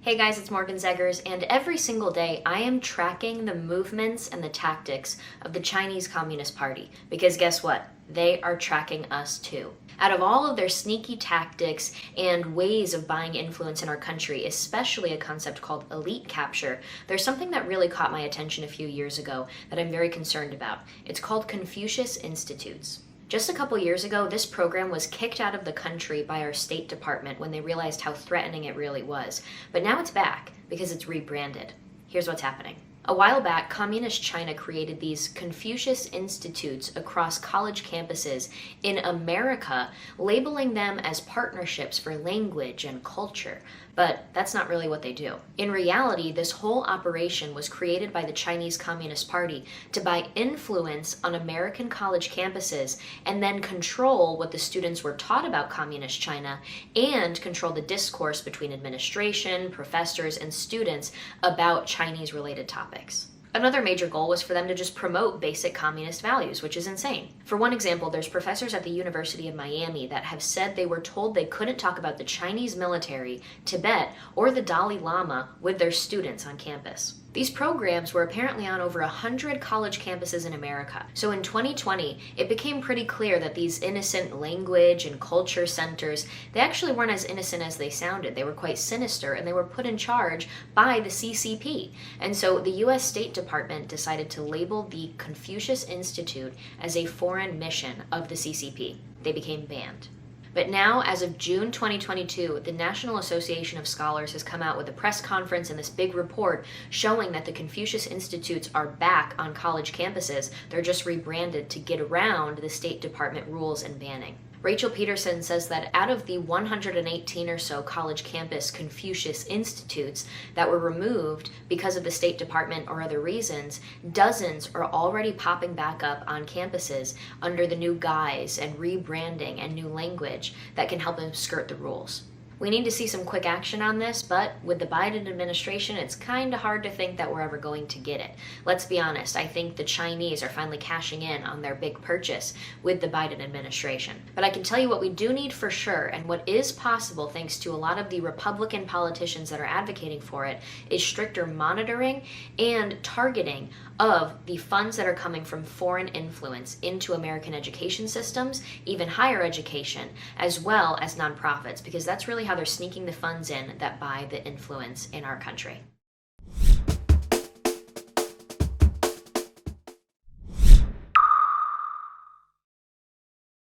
Hey guys, it's Morgan Zegers, and every single day I am tracking the movements and the tactics of the Chinese Communist Party, because guess what? They are tracking us too. Out of all of their sneaky tactics and ways of buying influence in our country, especially a concept called elite capture, there's something that really caught my attention a few years ago that I'm very concerned about. It's called Confucius Institutes. Just a couple years ago, this program was kicked out of the country by our State Department when they realized how threatening it really was. But now it's back because it's rebranded. Here's what's happening. A while back, Communist China created these Confucius Institutes across college campuses in America, labeling them as partnerships for language and culture. But that's not really what they do. In reality, this whole operation was created by the Chinese Communist Party to buy influence on American college campuses and then control what the students were taught about Communist China and control the discourse between administration, professors, and students about Chinese-related topics. Another major goal was for them to just promote basic communist values, which is insane. For one example, there's professors at the University of Miami that have said they were told they couldn't talk about the Chinese military, Tibet, or the Dalai Lama with their students on campus. These programs were apparently on over 100 college campuses in America. So in 2020, it became pretty clear that these innocent language and culture centers, they actually weren't as innocent as they sounded. They were quite sinister, and they were put in charge by the CCP. And so the US State Department decided to label the Confucius Institute as a foreign mission of the CCP. They became banned. But now, as of June 2022, the National Association of Scholars has come out with a press conference and this big report showing that the Confucius Institutes are back on college campuses. They're just rebranded to get around the State Department rules and banning. Rachel Peterson says that out of the 118 or so college campus Confucius Institutes that were removed because of the State Department or other reasons, dozens are already popping back up on campuses under the new guise and rebranding and new language that can help them skirt the rules. We need to see some quick action on this, but with the Biden administration, it's kind of hard to think that we're ever going to get it. Let's be honest, I think the Chinese are finally cashing in on their big purchase with the Biden administration. But I can tell you what we do need for sure, and what is possible thanks to a lot of the Republican politicians that are advocating for it, is stricter monitoring and targeting of the funds that are coming from foreign influence into American education systems, even higher education, as well as nonprofits, because that's really how they're sneaking the funds in that buy the influence in our country.